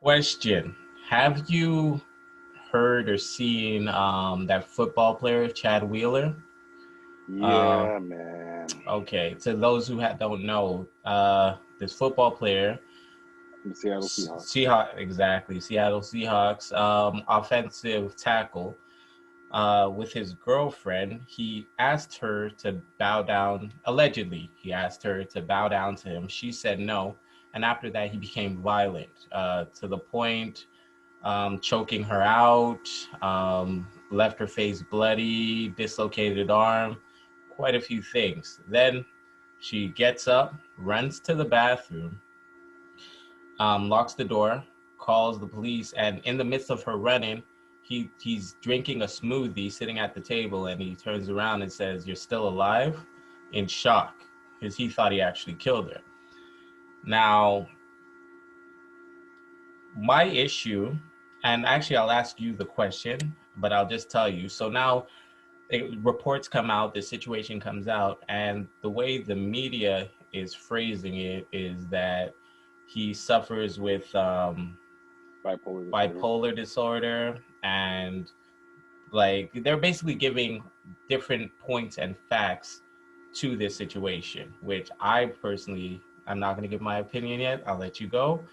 Question: have you heard or seen that football player Chad Wheeler? Yeah, man. Okay, to those who don't know, this football player, The Seattle Seahawks. Seattle Seahawks, offensive tackle, with his girlfriend. He asked her to bow down. Allegedly, he asked her to bow down to him. She said no, and after that, he became violent to the point choking her out, left her face bloody, dislocated arm, quite a few things. Then she gets up, runs to the bathroom, locks the door, calls the police, and in the midst of her running, he's drinking a smoothie sitting at the table, and he turns around and says, "You're still alive?" in shock, because he thought he actually killed her. Now, my issue, and actually I'll ask you the question, but I'll just tell you. So now reports come out, the situation comes out, and the way the media is phrasing it is that he suffers with bipolar disorder, and like they're basically giving different points and facts to this situation, which I personally, I'm not going to give my opinion yet. I'll let you go.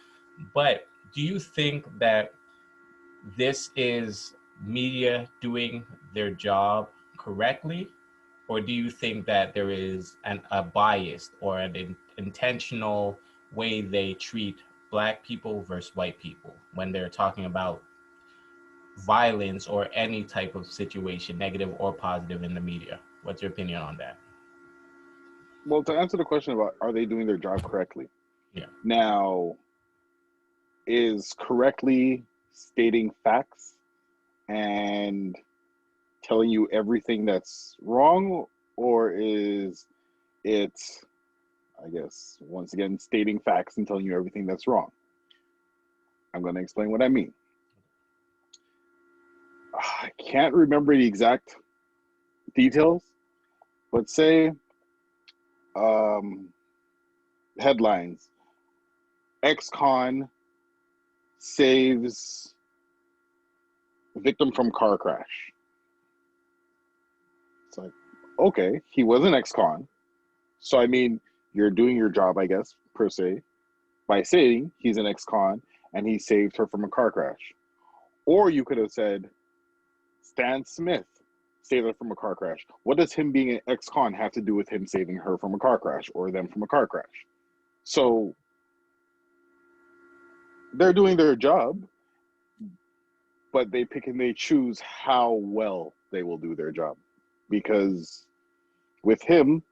But do you think that this is media doing their job correctly? Or do you think that there is a bias or an intentional way they treat Black people versus white people when they're talking about violence or any type of situation, negative or positive, in the media? What's your opinion on that? Well, to answer the question about are they doing their job correctly? Yeah. Now, is correctly stating facts and telling you everything that's wrong, or is it, I guess, once again, stating facts and telling you everything that's wrong? I'm going to explain what I mean. I can't remember the exact details, but say headlines: ex-con saves victim from car crash. It's like, okay, he was an ex-con, so I mean, you're doing your job, I guess, per se, by saying he's an ex-con and he saved her from a car crash. Or you could have said Stan Smith saved her from a car crash. What does him being an ex-con have to do with him saving her from a car crash or them from a car crash? So they're doing their job, but they pick and they choose how well they will do their job. Because with him,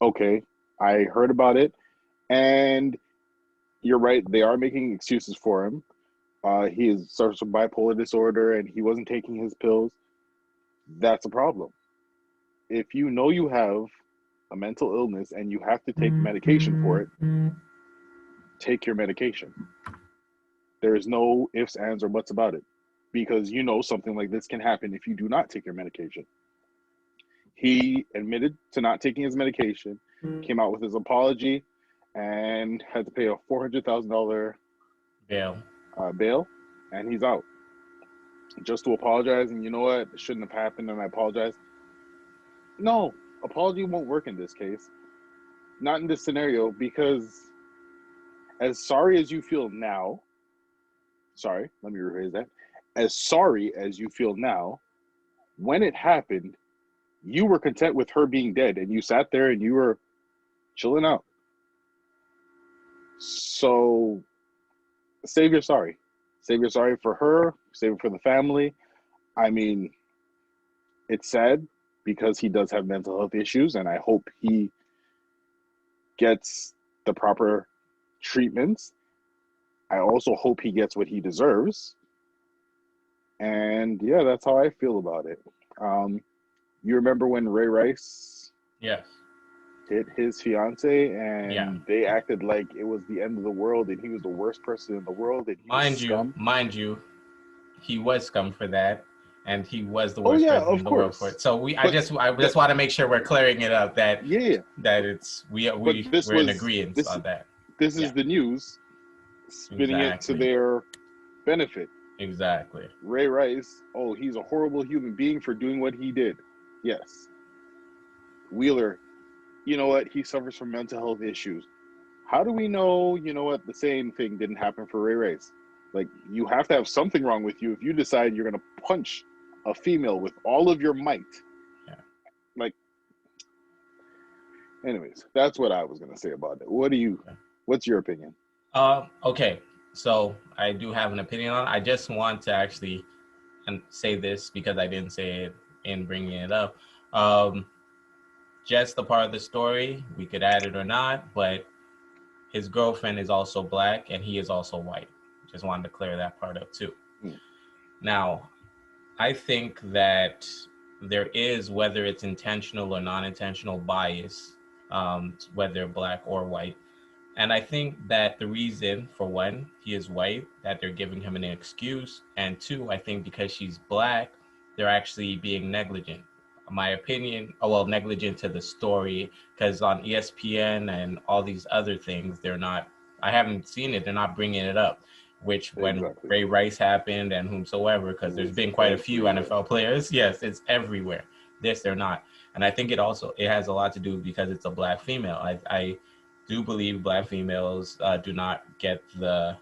okay, I heard about it, and you're right, they are making excuses for him. He suffers from bipolar disorder and he wasn't taking his pills. That's a problem. If you know you have a mental illness and you have to take medication for it, take your medication. There is no ifs, ands, or buts about it, because you know something like this can happen if you do not take your medication. He admitted to not taking his medication, came out with his apology, and had to pay a $400,000 bail, and he's out. Just to apologize, and you know what, it shouldn't have happened, and I apologize. No, apology won't work in this case. Not in this scenario, because as sorry as you feel now, let me rephrase that. As sorry as you feel now, when it happened, you were content with her being dead, and you sat there and you were chilling out. So save your sorry. Save your sorry for her. Save it for the family. I mean, it's sad because he does have mental health issues, and I hope he gets the proper treatments. I also hope he gets what he deserves. And yeah, that's how I feel about it. You remember when Ray Rice hit his fiance, and they acted like it was the end of the world and he was the worst person in the world, and mind you, he was scum for that, and he was the worst person in the world for it. So I just want to make sure we're clearing it up that that it's we're in agreement on that. This is the news. spinning it to Exactly. their benefit. Exactly. Ray Rice, oh, he's a horrible human being for doing what he did. Yes. Wheeler, you know what? He suffers from mental health issues. How do we know, you know what, the same thing didn't happen for Ray Rice? Like, you have to have something wrong with you if you decide you're going to punch a female with all of your might. Yeah. Like, anyways, that's what I was going to say about it. What's your opinion? Okay. So I do have an opinion on it. I just want to actually say this because I didn't say it in bringing it up. Just a part of the story, we could add it or not, but his girlfriend is also black and he is also white. Just wanted to clear that part up too. Now, I think that there is, whether it's intentional or non-intentional bias, whether black or white. And I think that the reason, for one, he is white, that they're giving him an excuse. And two, I think because she's black, they're actually being negligent. My opinion, negligent to the story, because on ESPN and all these other things, they're not, I haven't seen it, they're not bringing it up, which when Exactly. Ray Rice happened and whomsoever, because there's been quite a few NFL players. Yes, it's everywhere. This, they're not. And I think it has a lot to do because it's a black female. I do believe black females do not get the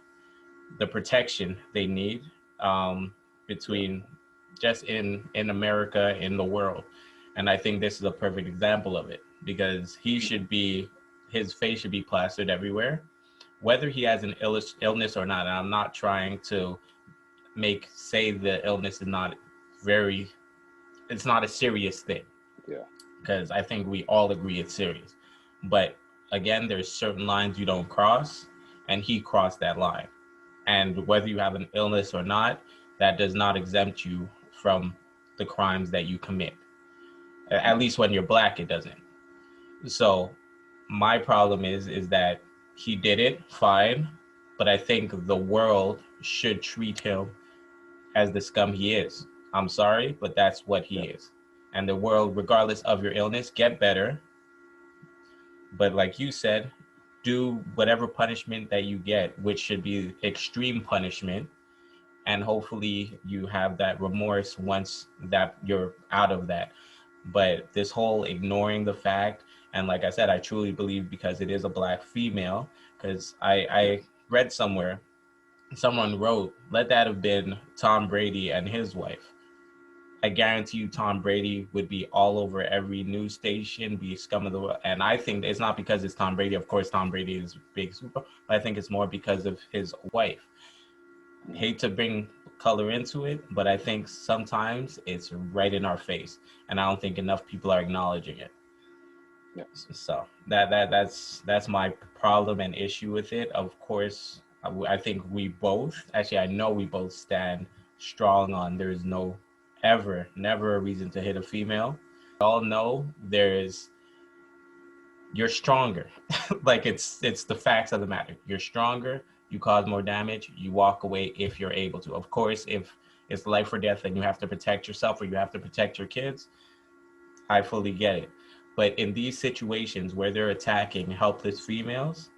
protection they need between just in America, in the world. And I think this is a perfect example of it because his face should be plastered everywhere, whether he has an illness or not. And I'm not trying to say the illness is not it's not a serious thing. Yeah. Because I think we all agree it's serious. But again, there's certain lines you don't cross, and he crossed that line. And whether you have an illness or not, that does not exempt you from the crimes that you commit. At least when you're black, it doesn't. So my problem is that he did it fine, but I think the world should treat him as the scum he is. I'm sorry, but that's what he is. And the world, regardless of your illness, get better. But like you said, do whatever punishment that you get, which should be extreme punishment. And hopefully you have that remorse once that you're out of that. But this whole ignoring the fact, and like I said, I truly believe because it is a black female, because I read somewhere, someone wrote, let that have been Tom Brady and his wife. I guarantee you Tom Brady would be all over every news station, be scum of the world. And I think it's not because it's Tom Brady. Of course, Tom Brady is big super, but I think it's more because of his wife. Hate to bring color into it, but I think sometimes it's right in our face. And I don't think enough people are acknowledging it. Yeah. So that's my problem and issue with it. Of course, I think I know we both stand strong on there is never a reason to hit a female. We all know you're stronger. Like it's the facts of the matter. You're stronger, you cause more damage, you walk away if you're able to. Of course, if it's life or death and you have to protect yourself or you have to protect your kids, I fully get it. But in these situations where they're attacking helpless females,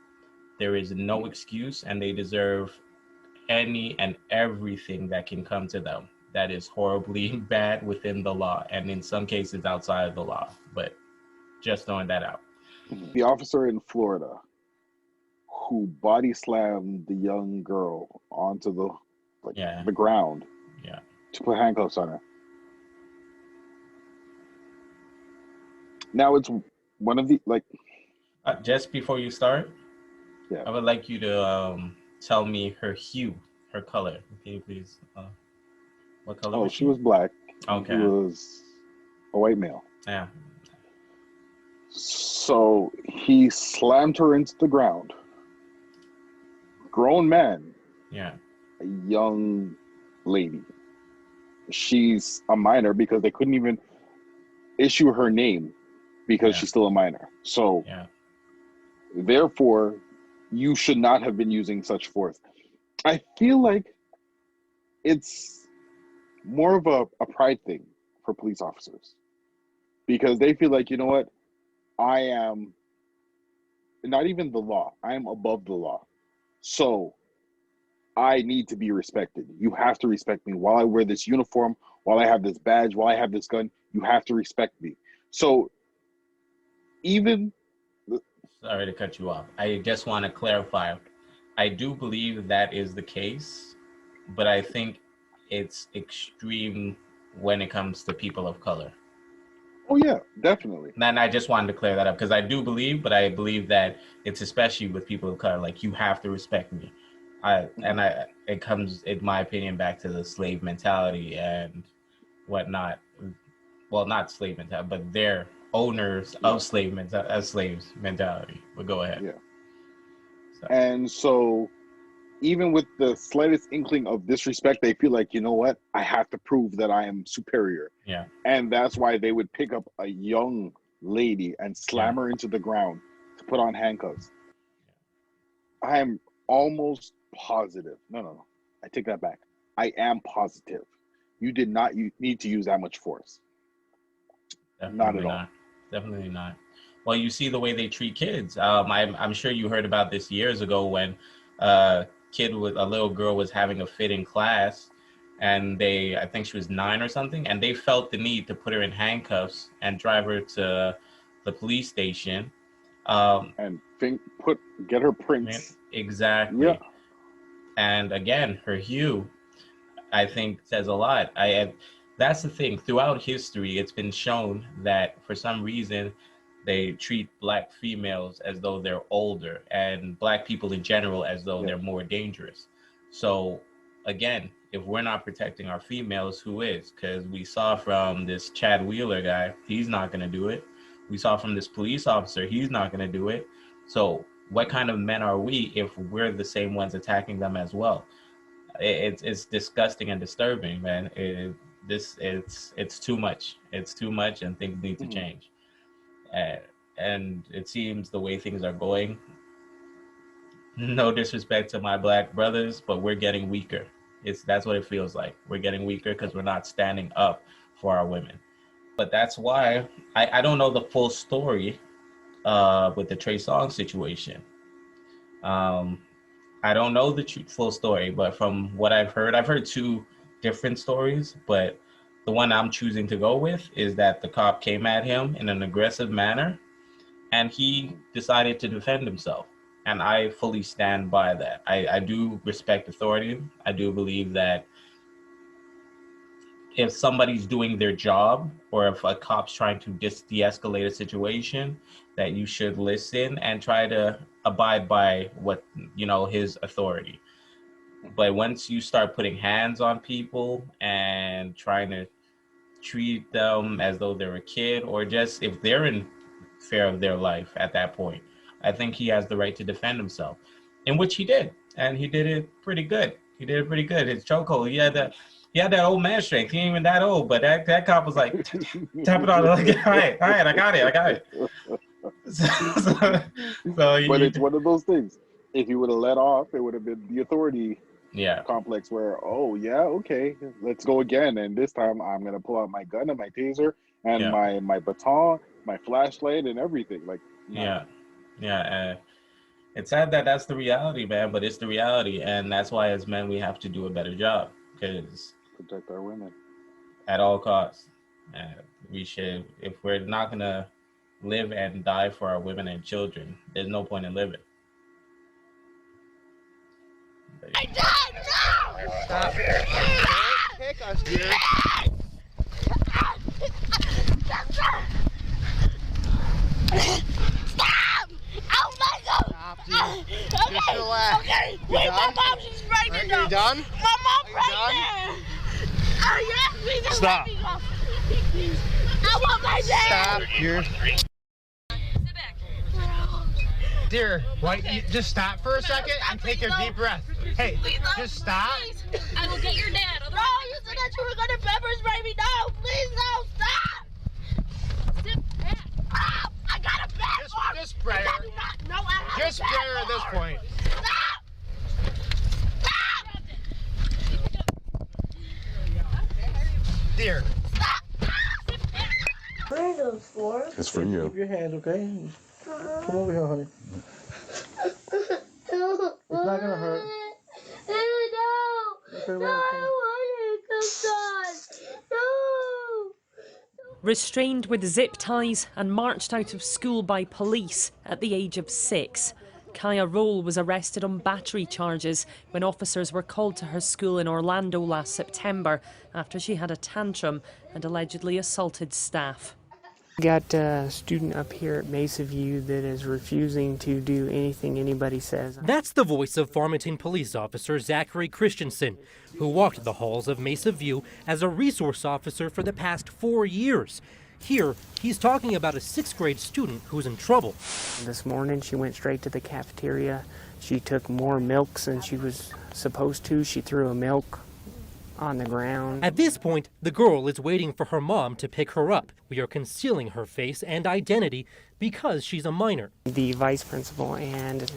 there is no excuse and they deserve any and everything that can come to them that is horribly bad within the law and in some cases outside of the law. But just throwing that out. The officer in Florida who body slammed the young girl onto the ground to put handcuffs on her. Now it's one of the just before you start, I would like you to tell me her hue, her color. Can you please? What color was she? She was black. Okay. He was a white male. Yeah. So he slammed her into the ground. Grown man. Yeah. A young lady. She's a minor because they couldn't even issue her name because she's still a minor. So therefore, you should not have been using such force. I feel like it's more of a pride thing for police officers because they feel like, you know what, I am not even the law. I am above the law. So I need to be respected. You have to respect me while I wear this uniform, while I have this badge, while I have this gun. You have to respect me. So even Sorry to cut you off. I just want to clarify. I do believe that is the case, but I think it's extreme when it comes to people of color. oh yeah, definitely. And I just wanted to clear that up because I do believe, but I believe that it's especially with people of color. Like, you have to respect me. It comes, in my opinion, back to the slave mentality and whatnot. Well, not slave mentality, but they're owners of slaves mentality. But go ahead. Yeah. So. And so even with the slightest inkling of disrespect, they feel like, you know what? I have to prove that I am superior. Yeah. And that's why they would pick up a young lady and slam her into the ground to put on handcuffs. I am almost positive. No. I take that back. I am positive. You did not need to use that much force. Definitely not at all. Definitely not. Well, you see the way they treat kids. I'm sure you heard about this years ago when a little girl was having a fit in class, and I think she was 9 or something, and they felt the need to put her in handcuffs and drive her to the police station. And get her prints. Exactly. Yeah. And again, her hue, I think, says a lot. That's the thing. Throughout history, it's been shown that for some reason, they treat Black females as though they're older, and Black people in general as though they're more dangerous. So again, if we're not protecting our females, who is? Because we saw from this Chad Wheeler guy, he's not going to do it. We saw from this police officer, he's not going to do it. So what kind of men are we if we're the same ones attacking them as well? It's disgusting and disturbing, man. It's too much. It's too much, and things need to change. And it seems the way things are going, no disrespect to my Black brothers, but we're getting weaker. That's what it feels like. We're getting weaker because we're not standing up for our women. But that's why I don't know the full story with the Trey Songz situation. I don't know the full story, but from what I've heard 2 different stories, but the one I'm choosing to go with is that the cop came at him in an aggressive manner, and he decided to defend himself. And I fully stand by that. I do respect authority. I do believe that if somebody's doing their job, or if a cop's trying to de-escalate a situation, that you should listen and try to abide by what, his authority. But once you start putting hands on people and trying to treat them as though they're a kid, or just if they're in fear of their life at that point, I think he has the right to defend himself, in which he did. And he did it pretty good. His chokehold, he had that old man strength. He ain't even that old, but that cop was like tapping on it like, all right, I got it. But it's one of those things. If he would have let off, it would have been the authority complex where, oh yeah, okay, let's go again. And this time I'm gonna pull out my gun and my taser and my baton, my flashlight, and everything. Like, no. It's sad that that's the reality, man, but it's the reality, and that's why as men we have to do a better job, because protect our women at all costs. We should, if we're not gonna live and die for our women and children, there's no point in living. I died! No! Stop! Don't kick us, dear. Stop! Oh my God! Stop, dude. Okay. Just relax. Okay. Wait, my mom, she's pregnant. Are you done? My mom pregnant. You asked me to stop. Let me go. I want my dad. Stop. You're... Sit back. Dear, just stop for a second and take a deep breath. Hey, just stop. Please. I will get your dad. No, you said that you were going to pepper spray me. No, please, no, stop. Sit back. Oh, I got a bad one. Just spray her. No, I have just spray her at this point. Stop. Stop. Dear. Stop. What are those for? It's for you. Keep your hands, okay? Come over here, honey. It's not gonna hurt. turn around. No! Restrained with zip ties and marched out of school by police at the age of 6. Kaya Roll was arrested on battery charges when officers were called to her school in Orlando last September after she had a tantrum and allegedly assaulted staff. We got a student up here at Mesa View that is refusing to do anything anybody says. That's the voice of Farmington police officer Zachary Christensen, who walked the halls of Mesa View as a resource officer for the past 4 years. Here, he's talking about a 6th grade student who's in trouble. This morning, she went straight to the cafeteria. She took more milks than she was supposed to. She threw a milk on the ground. At this point, the girl is waiting for her mom to pick her up. We are concealing her face and identity because she's a minor. The vice principal and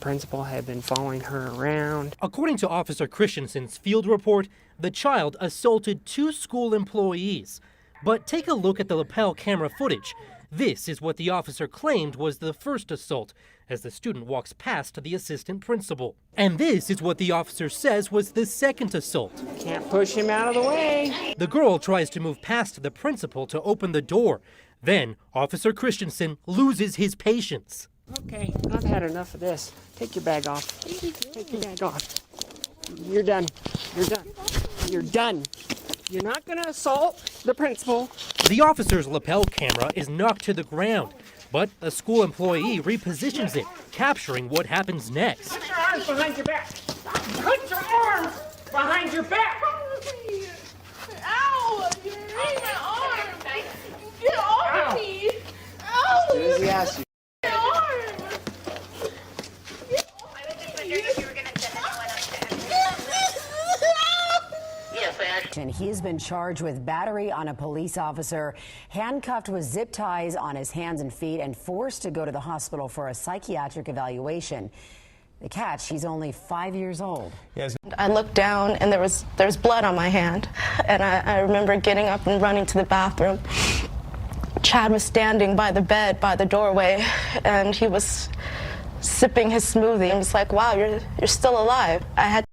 principal have been following her around. According to Officer Christensen's field report, the child assaulted 2 school employees. But take a look at the lapel camera footage. This is what the officer claimed was the first assault, as the student walks past the assistant principal. And this is what the officer says was the second assault. Can't push him out of the way. The girl tries to move past the principal to open the door. Then, Officer Christensen loses his patience. Okay, I've had enough of this. Take your bag off. Take your bag off. You're done. You're done. You're done. You're not going to assault the principal. The officer's lapel camera is knocked to the ground, but a school employee repositions it, capturing what happens next. Put your arms behind your back. Put your arms behind your back. Ow! You're hitting my arm! Get off me! Ow! As soon as he asks you. My arm! He has been charged with battery on a police officer, handcuffed with zip ties on his hands and feet, and forced to go to the hospital for a psychiatric evaluation. The catch, he's only 5 years old. Yes. I looked down and there's blood on my hand, and I remember getting up and running to the bathroom. Chad was standing by the bed, by the doorway, and he was sipping his smoothie and was like, "Wow, you're still alive." I had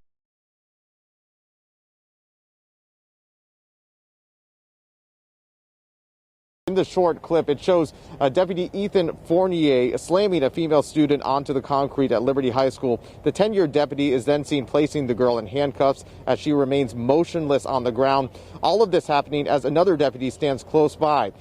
In the short clip, it shows Deputy Ethan Fournier slamming a female student onto the concrete at Liberty High School. The tenured deputy is then seen placing the girl in handcuffs as she remains motionless on the ground. All of this happening as another deputy stands close by.